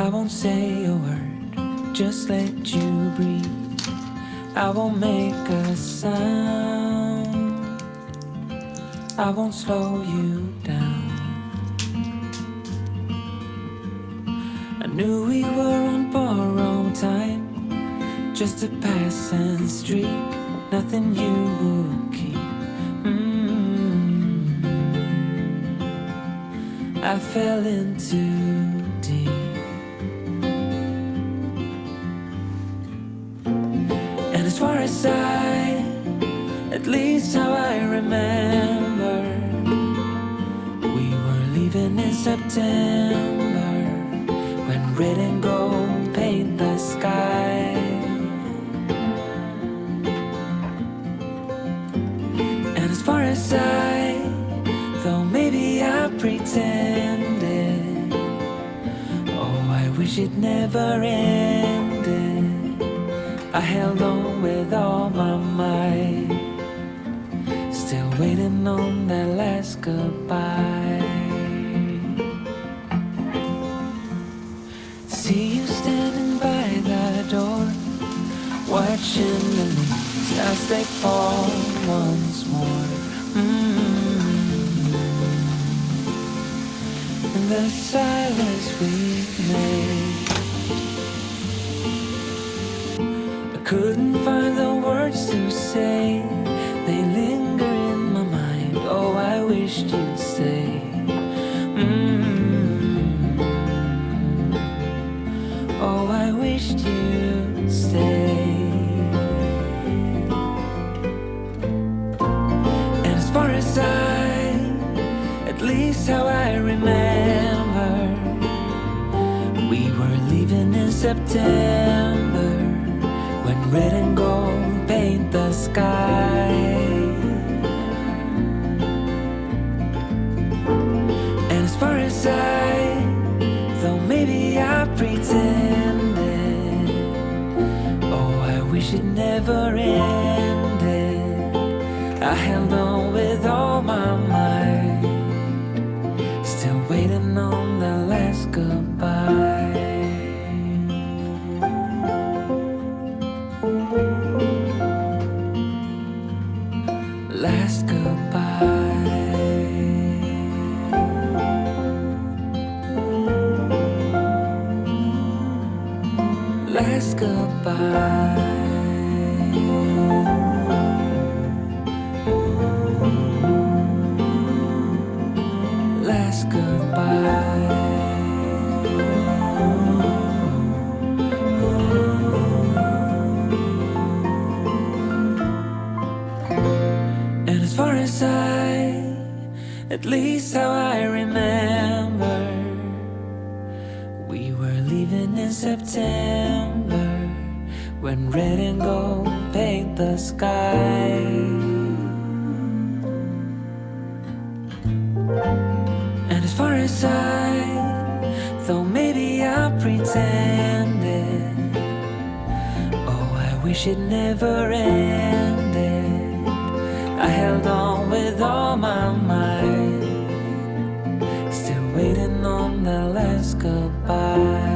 I won't say a word, just let you breathe. I won't make a sound, I won't slow you down. I knew we were on borrowed time, just a passing streak, nothing you will keep. I fell in too deep. And as far as at least how I remember, we were leaving in September, when red and gold paint the sky. And as far as though maybe I pretended, oh, I wish it never ended. I held on with all my might, still waiting on that last goodbye. See you standing by the door, watching the leaves as they fall once more. And the silence we made, I couldn't find the words to say. They linger in my mind. Oh, I wished you'd stay. Oh, I wished you'd stay. And as far as at least how I remember, we were leaving in September, when red and gold paint the sky. And as far as though maybe I pretended, oh, I wish it never ended. I held on with all my might, still waiting on the last goodbye. Last goodbye. Last goodbye. Last goodbye. And as far as at least how I remember, we were leaving in September, when red and gold paint the sky. And as far as though maybe I pretended, oh, I wish it never ended. I held on with all my might, still waiting on the last goodbye.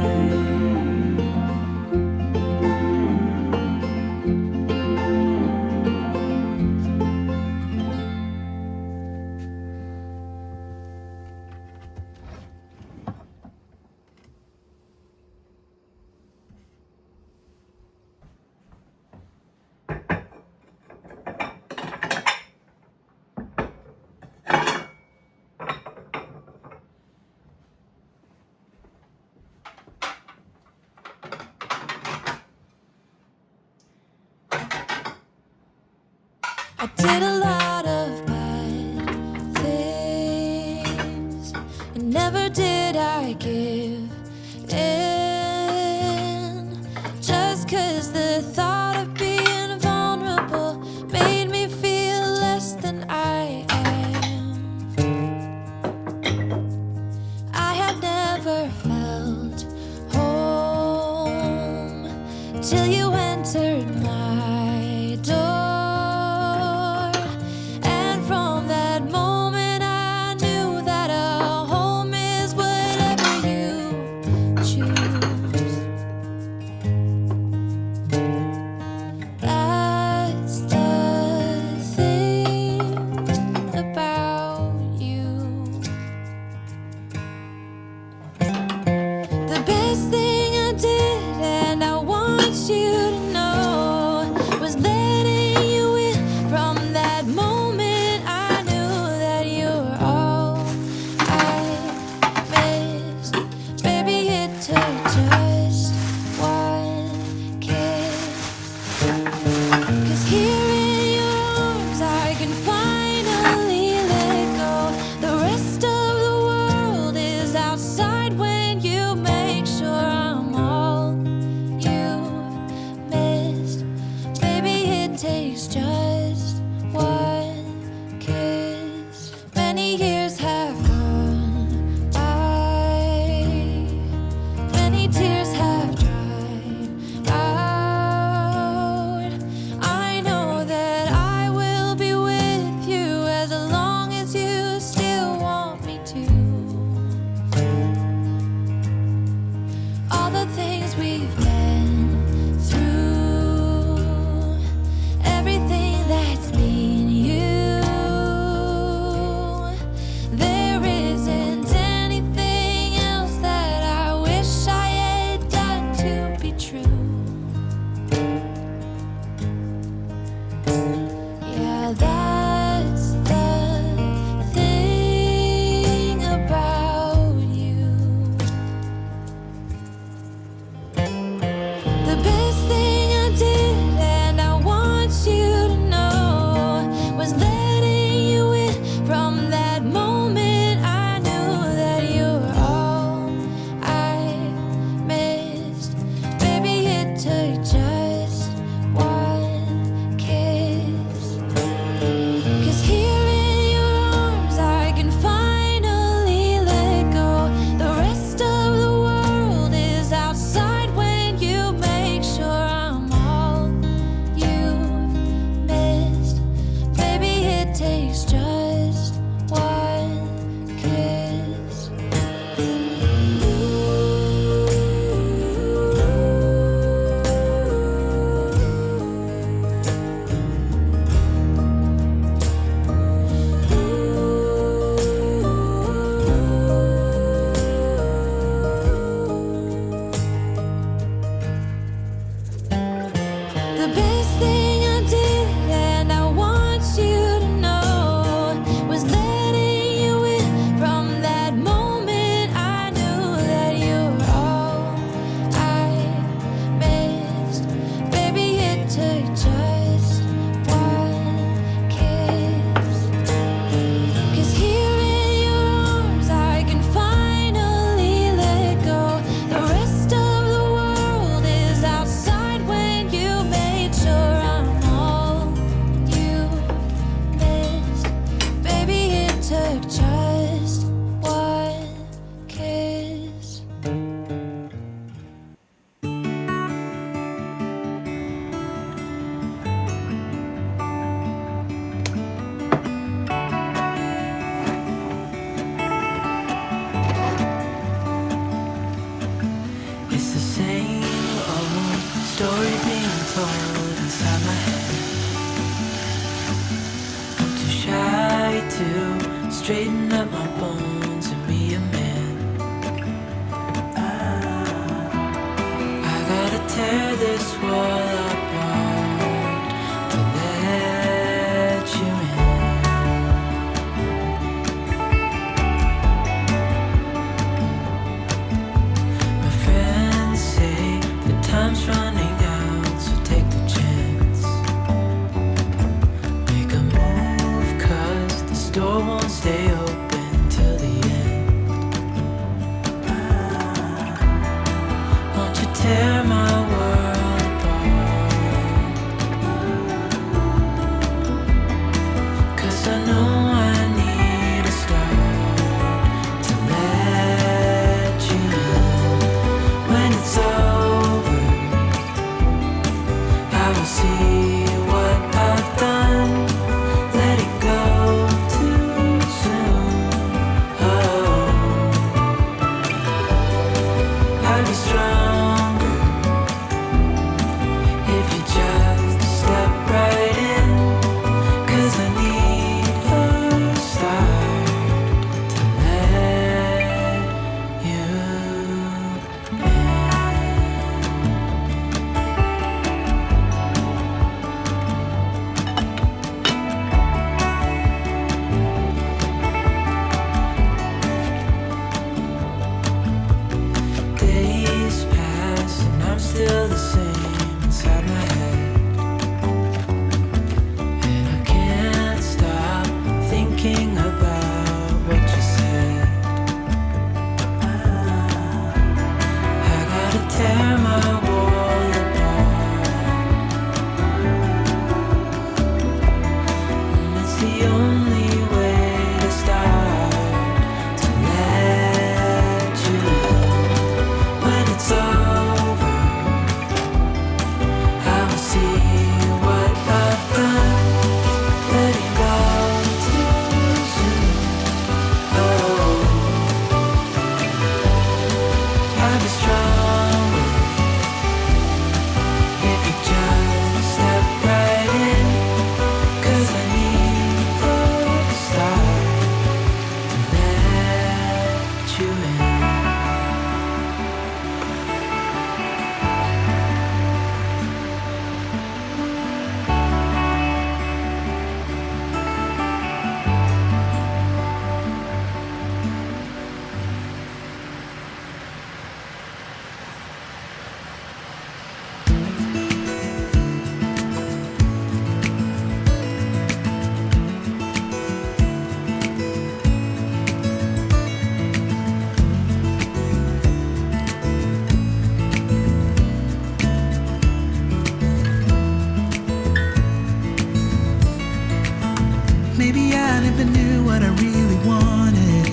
I did a lot of bad things, and never did I give in. Just 'cause the thought of being vulnerable made me feel less than I am. I had never felt home till you entered my door. Choose. takes just one kiss. Many years have gone by, many tears have dried out. I know that I will be with you as long as you still want me to. All the things we've been through, everything that's been you, there isn't anything else that I wish I had done to be true. Yeah, that's the thing about you. The best thing I did, and I want you to know, was letting you in. From that moment I knew that you were all I missed. Baby, it took just one kiss. 'Cause here in your arms I can finally let go. The rest of the world is outside when you make sure I'm all you've missed. Baby, it takes just one kiss. The best thing I did, and I want you to know, was letting you in. From that moment I knew that you were all I missed. Baby, it took just one kiss. 'Cause here in your arms I can finally let go. The rest of the world is outside when you made sure I'm all you missed. Baby, it took just one kiss. It's the same old story being told inside my head. I'm too shy to straighten up my bones and be a man. I gotta tear this wall apart to let you in. My friends say the time's running out, so take the chance. Make a move, 'cause the store won't stay open till the end. Won't you tear my world apart? 'Cause I know I need a start to let you in. When it's over, I will see what I've done. Letting go too soon. Oh, I'll be stronger if you just step right in. 'Cause I need a start to let you in. Maybe I never knew what I really wanted,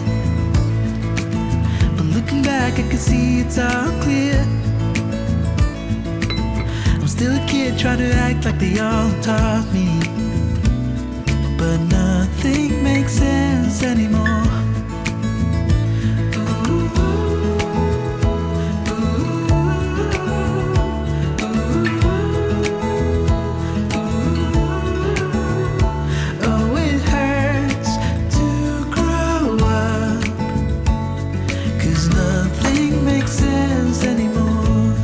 but looking back I can see it's all clear. I'm still a kid trying to act like they all taught me, but nothing makes sense anymore. Oh, it hurts to grow up, 'cause nothing makes sense anymore.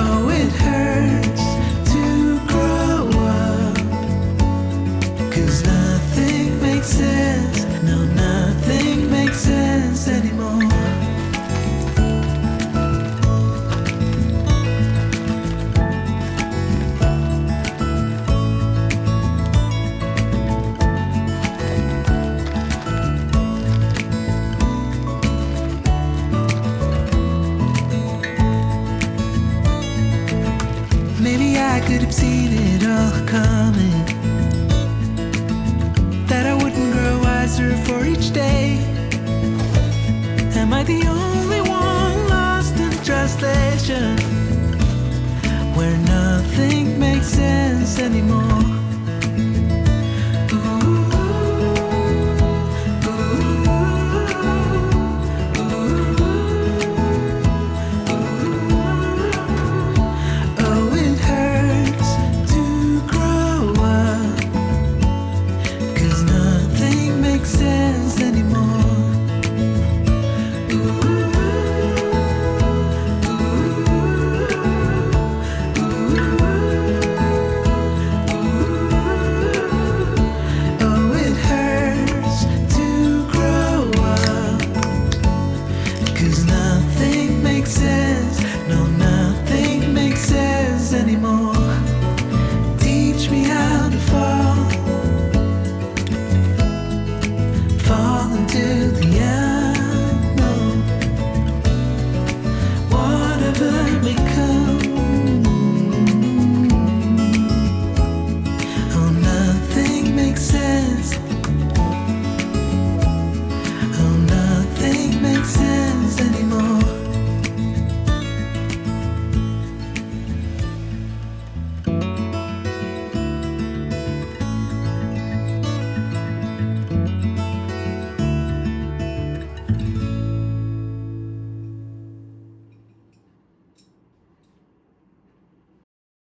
Oh, it hurts to grow up, 'cause nothing makes sense. No, nothing makes sense anymore. Maybe I could have seen it all coming, that I wouldn't grow wiser for each day. Am I the only one lost in translation, where nothing makes sense anymore?